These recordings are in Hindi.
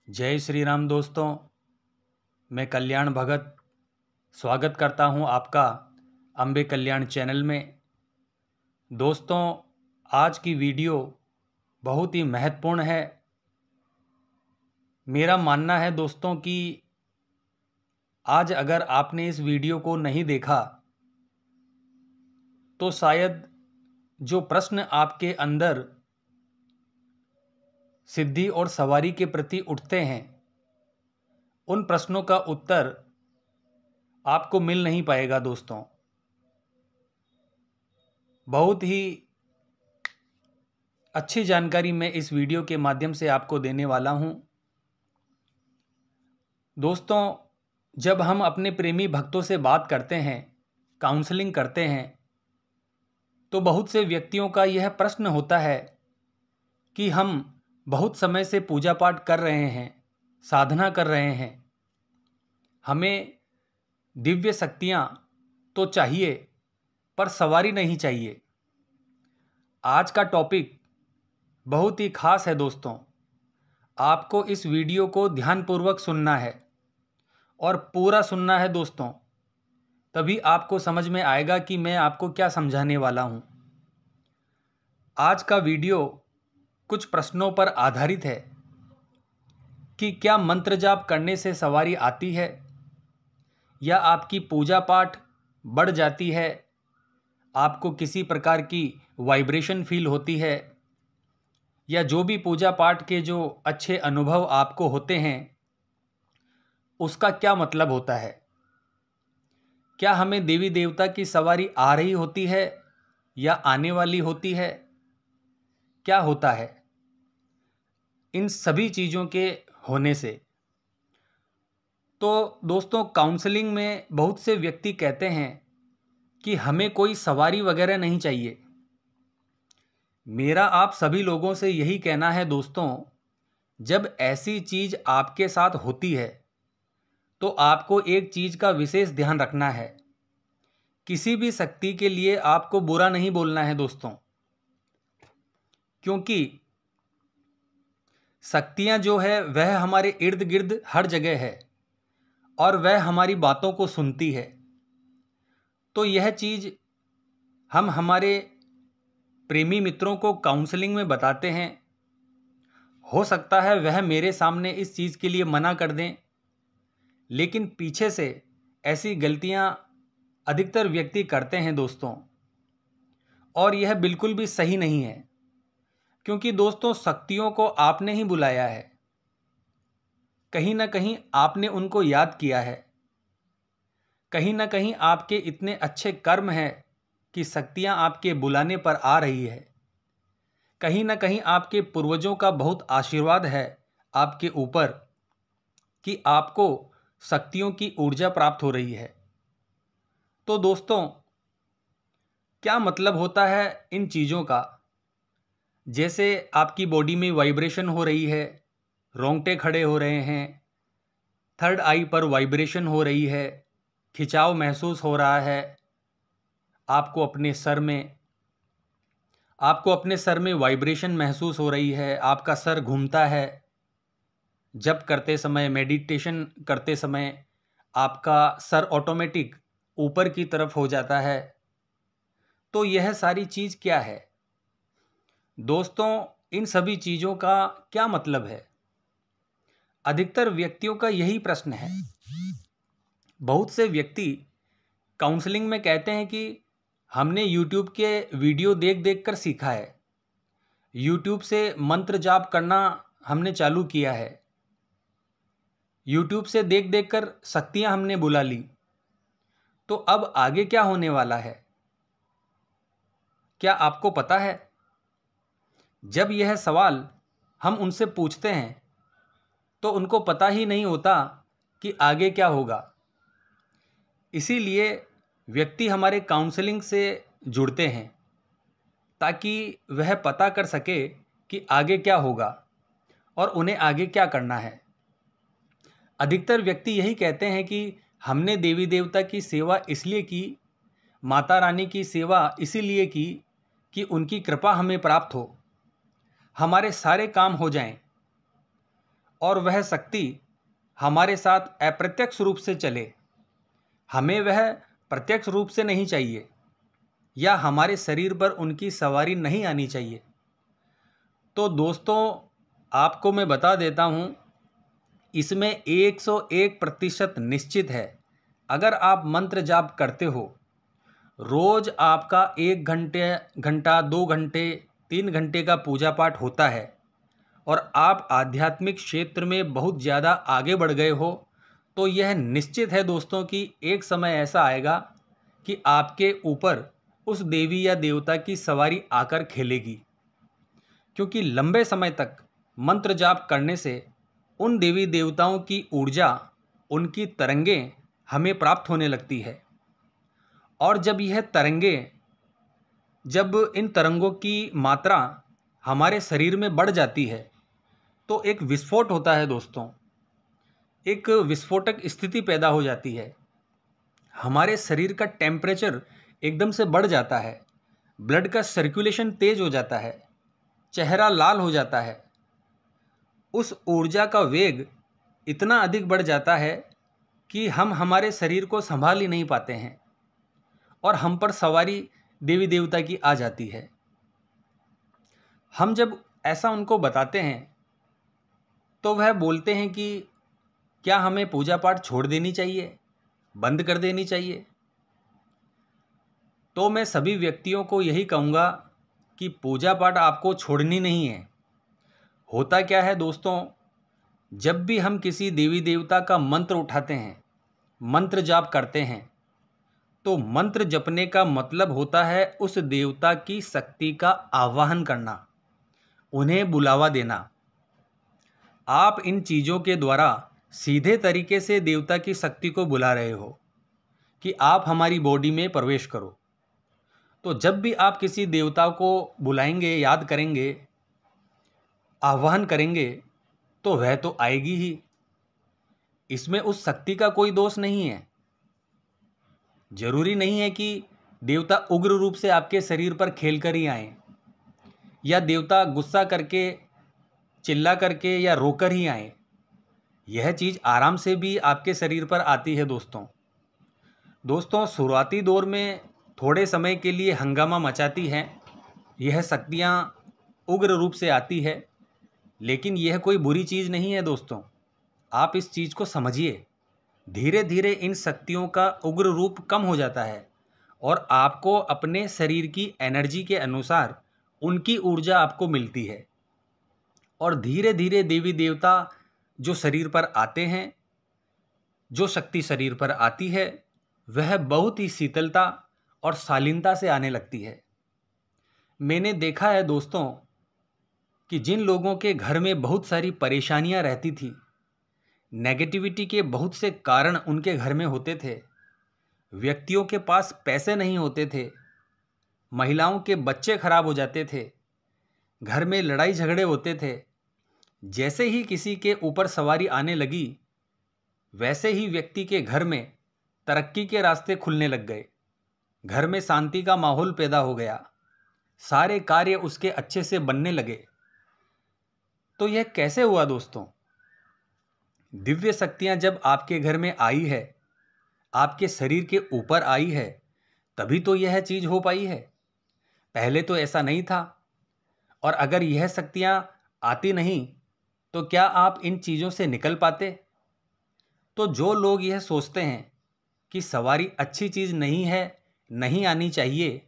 जय श्री राम दोस्तों। मैं कल्याण भगत स्वागत करता हूं आपका अम्बे कल्याण चैनल में। दोस्तों, आज की वीडियो बहुत ही महत्वपूर्ण है। मेरा मानना है दोस्तों कि आज अगर आपने इस वीडियो को नहीं देखा तो शायद जो प्रश्न आपके अंदर सिद्धि और सवारी के प्रति उठते हैं, उन प्रश्नों का उत्तर आपको मिल नहीं पाएगा दोस्तों। बहुत ही अच्छी जानकारी मैं इस वीडियो के माध्यम से आपको देने वाला हूं। दोस्तों, जब हम अपने प्रेमी भक्तों से बात करते हैं, काउंसलिंग करते हैं, तो बहुत से व्यक्तियों का यह प्रश्न होता है कि हम बहुत समय से पूजा पाठ कर रहे हैं, साधना कर रहे हैं, हमें दिव्य शक्तियां तो चाहिए पर सवारी नहीं चाहिए। आज का टॉपिक बहुत ही खास है दोस्तों। आपको इस वीडियो को ध्यानपूर्वक सुनना है और पूरा सुनना है दोस्तों, तभी आपको समझ में आएगा कि मैं आपको क्या समझाने वाला हूं। आज का वीडियो कुछ प्रश्नों पर आधारित है कि क्या मंत्र जाप करने से सवारी आती है, या आपकी पूजा पाठ बढ़ जाती है, आपको किसी प्रकार की वाइब्रेशन फील होती है, या जो भी पूजा पाठ के जो अच्छे अनुभव आपको होते हैं उसका क्या मतलब होता है। क्या हमें देवी देवता की सवारी आ रही होती है या आने वाली होती है, क्या होता है इन सभी चीज़ों के होने से। तो दोस्तों, काउंसलिंग में बहुत से व्यक्ति कहते हैं कि हमें कोई सवारी वगैरह नहीं चाहिए। मेरा आप सभी लोगों से यही कहना है दोस्तों, जब ऐसी चीज़ आपके साथ होती है तो आपको एक चीज़ का विशेष ध्यान रखना है। किसी भी शक्ति के लिए आपको बुरा नहीं बोलना है दोस्तों, क्योंकि शक्तियां जो है वह हमारे इर्द गिर्द हर जगह है और वह हमारी बातों को सुनती है। तो यह चीज़ हम हमारे प्रेमी मित्रों को काउंसलिंग में बताते हैं। हो सकता है वह मेरे सामने इस चीज़ के लिए मना कर दें, लेकिन पीछे से ऐसी गलतियां अधिकतर व्यक्ति करते हैं दोस्तों, और यह बिल्कुल भी सही नहीं है। क्योंकि दोस्तों, शक्तियों को आपने ही बुलाया है, कहीं ना कहीं आपने उनको याद किया है, कहीं ना कहीं आपके इतने अच्छे कर्म हैं कि शक्तियां आपके बुलाने पर आ रही है, कहीं ना कहीं आपके पूर्वजों का बहुत आशीर्वाद है आपके ऊपर कि आपको शक्तियों की ऊर्जा प्राप्त हो रही है। तो दोस्तों, क्या मतलब होता है इन चीज़ों का? जैसे आपकी बॉडी में वाइब्रेशन हो रही है, रोंगटे खड़े हो रहे हैं, थर्ड आई पर वाइब्रेशन हो रही है, खिंचाव महसूस हो रहा है, आपको अपने सर में वाइब्रेशन महसूस हो रही है, आपका सर घूमता है, जप करते समय, मेडिटेशन करते समय आपका सर ऑटोमेटिक ऊपर की तरफ हो जाता है। तो यह सारी चीज़ क्या है दोस्तों? इन सभी चीज़ों का क्या मतलब है? अधिकतर व्यक्तियों का यही प्रश्न है। बहुत से व्यक्ति काउंसलिंग में कहते हैं कि हमने यूट्यूब के वीडियो देख देख कर सीखा है, यूट्यूब से मंत्र जाप करना हमने चालू किया है, यूट्यूब से देख देख कर शक्तियां हमने बुला ली, तो अब आगे क्या होने वाला है, क्या आपको पता है? जब यह सवाल हम उनसे पूछते हैं तो उनको पता ही नहीं होता कि आगे क्या होगा। इसीलिए व्यक्ति हमारे काउंसलिंग से जुड़ते हैं ताकि वह पता कर सके कि आगे क्या होगा और उन्हें आगे क्या करना है। अधिकतर व्यक्ति यही कहते हैं कि हमने देवी देवता की सेवा इसलिए की, माता रानी की सेवा इसीलिए की कि उनकी कृपा हमें प्राप्त हो, हमारे सारे काम हो जाएं। और वह शक्ति हमारे साथ अप्रत्यक्ष रूप से चले। हमें वह प्रत्यक्ष रूप से नहीं चाहिए या हमारे शरीर पर उनकी सवारी नहीं आनी चाहिए। तो दोस्तों, आपको मैं बता देता हूँ, इसमें 101% निश्चित है। अगर आप मंत्र जाप करते हो, रोज आपका 1 घंटा 2 घंटे 3 घंटे का पूजा पाठ होता है और आप आध्यात्मिक क्षेत्र में बहुत ज़्यादा आगे बढ़ गए हो, तो यह निश्चित है दोस्तों कि एक समय ऐसा आएगा कि आपके ऊपर उस देवी या देवता की सवारी आकर खेलेगी। क्योंकि लंबे समय तक मंत्र जाप करने से उन देवी देवताओं की ऊर्जा, उनकी तरंगें हमें प्राप्त होने लगती है। और जब इन तरंगों की मात्रा हमारे शरीर में बढ़ जाती है तो एक विस्फोट होता है दोस्तों। एक विस्फोटक स्थिति पैदा हो जाती है। हमारे शरीर का टेम्परेचर एकदम से बढ़ जाता है, ब्लड का सर्कुलेशन तेज हो जाता है, चेहरा लाल हो जाता है। उस ऊर्जा का वेग इतना अधिक बढ़ जाता है कि हम हमारे शरीर को संभाल ही नहीं पाते हैं और हम पर सवारी देवी देवता की आ जाती है। हम जब ऐसा उनको बताते हैं तो वह बोलते हैं कि क्या हमें पूजा पाठ छोड़ देनी चाहिए, बंद कर देनी चाहिए। तो मैं सभी व्यक्तियों को यही कहूँगा कि पूजा पाठ आपको छोड़नी नहीं है। होता क्या है दोस्तों, जब भी हम किसी देवी देवता का मंत्र उठाते हैं, मंत्र जाप करते हैं, तो मंत्र जपने का मतलब होता है उस देवता की शक्ति का आवाहन करना, उन्हें बुलावा देना। आप इन चीज़ों के द्वारा सीधे तरीके से देवता की शक्ति को बुला रहे हो कि आप हमारी बॉडी में प्रवेश करो। तो जब भी आप किसी देवता को बुलाएंगे, याद करेंगे, आह्वान करेंगे, तो वह तो आएगी ही। इसमें उस शक्ति का कोई दोष नहीं है। जरूरी नहीं है कि देवता उग्र रूप से आपके शरीर पर खेल कर ही आए या देवता गुस्सा करके, चिल्ला करके या रोकर ही आए। यह चीज़ आराम से भी आपके शरीर पर आती है दोस्तों, शुरुआती दौर में थोड़े समय के लिए हंगामा मचाती हैं यह शक्तियाँ, उग्र रूप से आती है, लेकिन यह कोई बुरी चीज़ नहीं है दोस्तों। आप इस चीज़ को समझिए। धीरे धीरे इन शक्तियों का उग्र रूप कम हो जाता है और आपको अपने शरीर की एनर्जी के अनुसार उनकी ऊर्जा आपको मिलती है। और धीरे धीरे देवी देवता जो शरीर पर आते हैं, जो शक्ति शरीर पर आती है, वह बहुत ही शीतलता और शालीनता से आने लगती है। मैंने देखा है दोस्तों कि जिन लोगों के घर में बहुत सारी परेशानियां रहती थी, नेगेटिविटी के बहुत से कारण उनके घर में होते थे, व्यक्तियों के पास पैसे नहीं होते थे, महिलाओं के बच्चे खराब हो जाते थे, घर में लड़ाई झगड़े होते थे, जैसे ही किसी के ऊपर सवारी आने लगी, वैसे ही व्यक्ति के घर में तरक्की के रास्ते खुलने लग गए, घर में शांति का माहौल पैदा हो गया, सारे कार्य उसके अच्छे से बनने लगे। तो यह कैसे हुआ दोस्तों? दिव्य शक्तियां जब आपके घर में आई है, आपके शरीर के ऊपर आई है, तभी तो यह चीज हो पाई है। पहले तो ऐसा नहीं था। और अगर यह शक्तियां आती नहीं तो क्या आप इन चीज़ों से निकल पाते? तो जो लोग यह सोचते हैं कि सवारी अच्छी चीज़ नहीं है, नहीं आनी चाहिए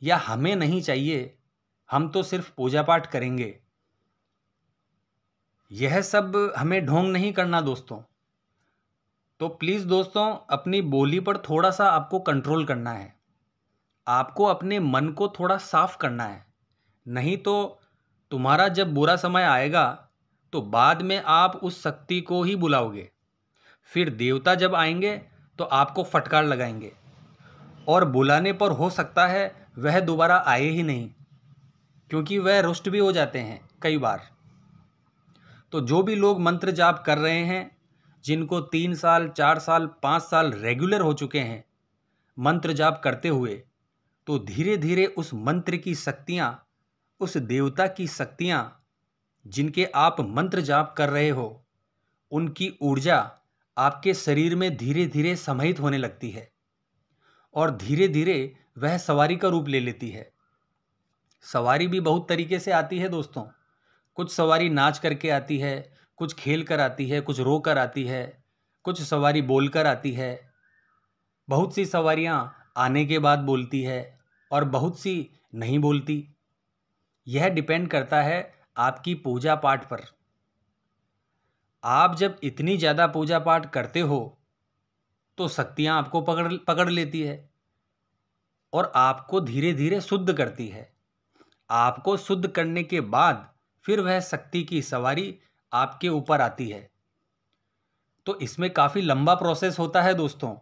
या हमें नहीं चाहिए, हम तो सिर्फ पूजा पाठ करेंगे, यह सब हमें ढोंग नहीं करना दोस्तों। तो प्लीज़ दोस्तों, अपनी बोली पर थोड़ा सा आपको कंट्रोल करना है। आपको अपने मन को थोड़ा साफ करना है। नहीं तो तुम्हारा जब बुरा समय आएगा तो बाद में आप उस शक्ति को ही बुलाओगे। फिर देवता जब आएंगे तो आपको फटकार लगाएंगे और बुलाने पर हो सकता है वह दोबारा आए ही नहीं, क्योंकि वह रुष्ट भी हो जाते हैं कई बार। तो जो भी लोग मंत्र जाप कर रहे हैं, जिनको 3 साल 4 साल 5 साल रेगुलर हो चुके हैं मंत्र जाप करते हुए, तो धीरे धीरे उस मंत्र की शक्तियाँ, उस देवता की शक्तियाँ जिनके आप मंत्र जाप कर रहे हो, उनकी ऊर्जा आपके शरीर में धीरे धीरे समाहित होने लगती है और धीरे धीरे वह सवारी का रूप ले लेती है। सवारी भी बहुत तरीके से आती है दोस्तों। कुछ सवारी नाच करके आती है, कुछ खेल कर आती है, कुछ रो कर आती है, कुछ सवारी बोल कर आती है। बहुत सी सवारियां आने के बाद बोलती है और बहुत सी नहीं बोलती। यह डिपेंड करता है आपकी पूजा पाठ पर। आप जब इतनी ज़्यादा पूजा पाठ करते हो तो शक्तियाँ आपको पकड़ पकड़ लेती है और आपको धीरे धीरे शुद्ध करती है। आपको शुद्ध करने के बाद फिर वह शक्ति की सवारी आपके ऊपर आती है। तो इसमें काफ़ी लंबा प्रोसेस होता है दोस्तों,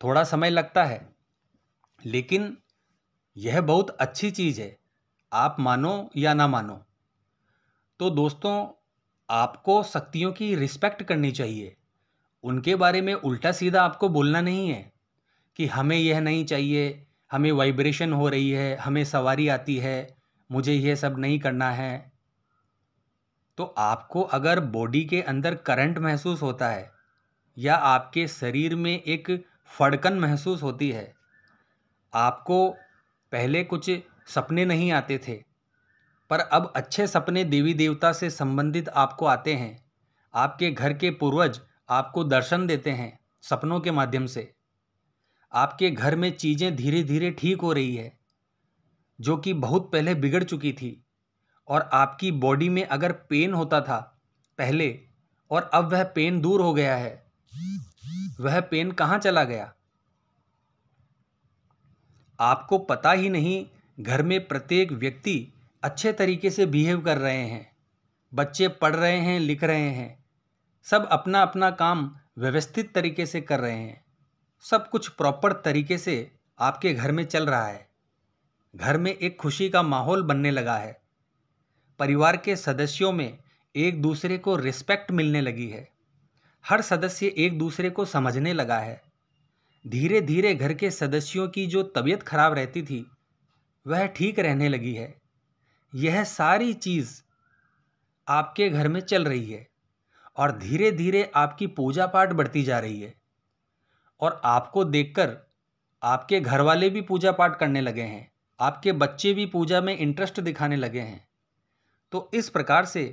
थोड़ा समय लगता है, लेकिन यह बहुत अच्छी चीज़ है, आप मानो या ना मानो। तो दोस्तों, आपको शक्तियों की रिस्पेक्ट करनी चाहिए। उनके बारे में उल्टा सीधा आपको बोलना नहीं है कि हमें यह नहीं चाहिए, हमें वाइब्रेशन हो रही है, हमें सवारी आती है, मुझे यह सब नहीं करना है। तो आपको अगर बॉडी के अंदर करंट महसूस होता है या आपके शरीर में एक फड़कन महसूस होती है, आपको पहले कुछ सपने नहीं आते थे पर अब अच्छे सपने देवी देवता से संबंधित आपको आते हैं, आपके घर के पूर्वज आपको दर्शन देते हैं सपनों के माध्यम से, आपके घर में चीज़ें धीरे धीरे ठीक हो रही है जो कि बहुत पहले बिगड़ चुकी थी, और आपकी बॉडी में अगर पेन होता था पहले और अब वह पेन दूर हो गया है, वह पेन कहाँ चला गया आपको पता ही नहीं। घर में प्रत्येक व्यक्ति अच्छे तरीके से बिहेव कर रहे हैं, बच्चे पढ़ रहे हैं, लिख रहे हैं, सब अपना अपना काम व्यवस्थित तरीके से कर रहे हैं, सब कुछ प्रॉपर तरीके से आपके घर में चल रहा है। घर में एक खुशी का माहौल बनने लगा है, परिवार के सदस्यों में एक दूसरे को रिस्पेक्ट मिलने लगी है, हर सदस्य एक दूसरे को समझने लगा है। धीरे धीरे घर के सदस्यों की जो तबीयत खराब रहती थी वह ठीक रहने लगी है। यह सारी चीज़ आपके घर में चल रही है और धीरे धीरे आपकी पूजा पाठ बढ़ती जा रही है और आपको देखकर आपके घर वाले भी पूजा पाठ करने लगे हैं, आपके बच्चे भी पूजा में इंटरेस्ट दिखाने लगे हैं। तो इस प्रकार से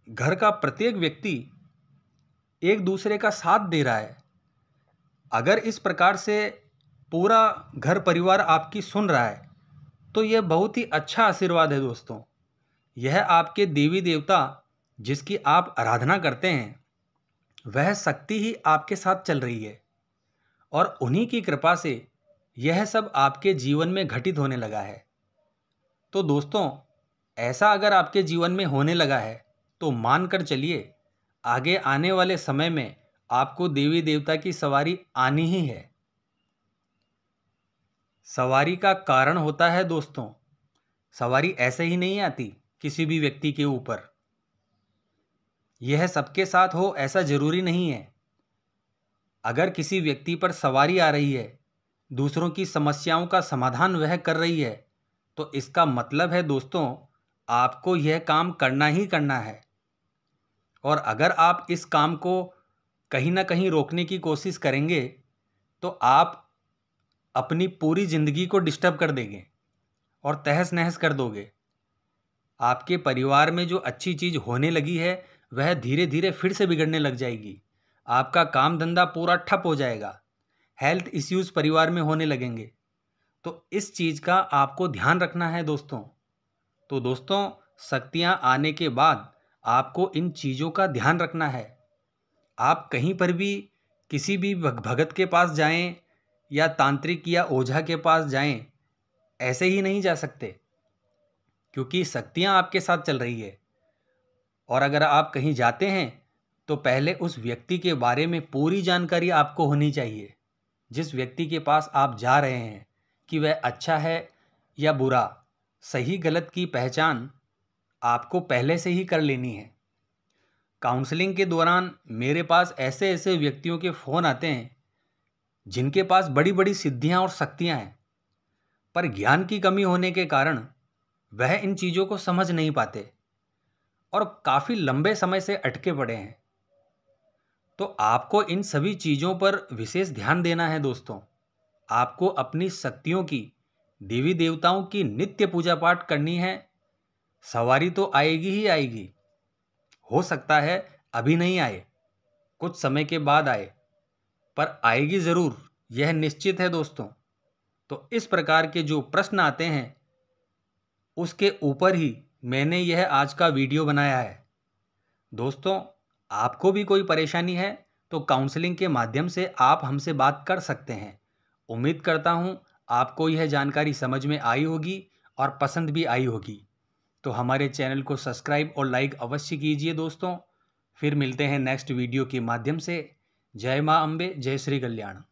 घर का प्रत्येक व्यक्ति एक दूसरे का साथ दे रहा है। अगर इस प्रकार से पूरा घर परिवार आपकी सुन रहा है तो यह बहुत ही अच्छा आशीर्वाद है दोस्तों। यह आपके देवी देवता जिसकी आप आराधना करते हैं वह शक्ति ही आपके साथ चल रही है और उन्हीं की कृपा से यह सब आपके जीवन में घटित होने लगा है। तो दोस्तों, ऐसा अगर आपके जीवन में होने लगा है तो मान कर चलिए आगे आने वाले समय में आपको देवी देवता की सवारी आनी ही है। सवारी का कारण होता है दोस्तों, सवारी ऐसे ही नहीं आती किसी भी व्यक्ति के ऊपर, यह सबके साथ हो ऐसा जरूरी नहीं है। अगर किसी व्यक्ति पर सवारी आ रही है, दूसरों की समस्याओं का समाधान वह कर रही है, तो इसका मतलब है दोस्तों आपको यह काम करना ही करना है। और अगर आप इस काम को कहीं ना कहीं रोकने की कोशिश करेंगे तो आप अपनी पूरी ज़िंदगी को डिस्टर्ब कर देंगे और तहस नहस कर दोगे। आपके परिवार में जो अच्छी चीज़ होने लगी है वह धीरे धीरे फिर से बिगड़ने लग जाएगी, आपका काम धंधा पूरा ठप हो जाएगा, हेल्थ इश्यूज़ परिवार में होने लगेंगे। तो इस चीज़ का आपको ध्यान रखना है दोस्तों। तो दोस्तों, शक्तियाँ आने के बाद आपको इन चीज़ों का ध्यान रखना है। आप कहीं पर भी किसी भी भगत के पास जाएं या तांत्रिक या ओझा के पास जाएं, ऐसे ही नहीं जा सकते, क्योंकि शक्तियाँ आपके साथ चल रही है। और अगर आप कहीं जाते हैं तो पहले उस व्यक्ति के बारे में पूरी जानकारी आपको होनी चाहिए, जिस व्यक्ति के पास आप जा रहे हैं, कि वह अच्छा है या बुरा, सही गलत की पहचान आपको पहले से ही कर लेनी है। काउंसलिंग के दौरान मेरे पास ऐसे ऐसे व्यक्तियों के फ़ोन आते हैं जिनके पास बड़ी बड़ी सिद्धियां और शक्तियां हैं, पर ज्ञान की कमी होने के कारण वह इन चीज़ों को समझ नहीं पाते और काफ़ी लंबे समय से अटके पड़े हैं। तो आपको इन सभी चीज़ों पर विशेष ध्यान देना है दोस्तों। आपको अपनी शक्तियों की, देवी देवताओं की नित्य पूजा पाठ करनी है। सवारी तो आएगी ही आएगी। हो सकता है अभी नहीं आए, कुछ समय के बाद आए, पर आएगी ज़रूर, यह निश्चित है दोस्तों। तो इस प्रकार के जो प्रश्न आते हैं उसके ऊपर ही मैंने यह आज का वीडियो बनाया है। दोस्तों, आपको भी कोई परेशानी है तो काउंसलिंग के माध्यम से आप हमसे बात कर सकते हैं। उम्मीद करता हूँ आपको यह जानकारी समझ में आई होगी और पसंद भी आई होगी। तो हमारे चैनल को सब्सक्राइब और लाइक अवश्य कीजिए दोस्तों। फिर मिलते हैं नेक्स्ट वीडियो के माध्यम से। जय माँ अम्बे, जय श्री कल्याण।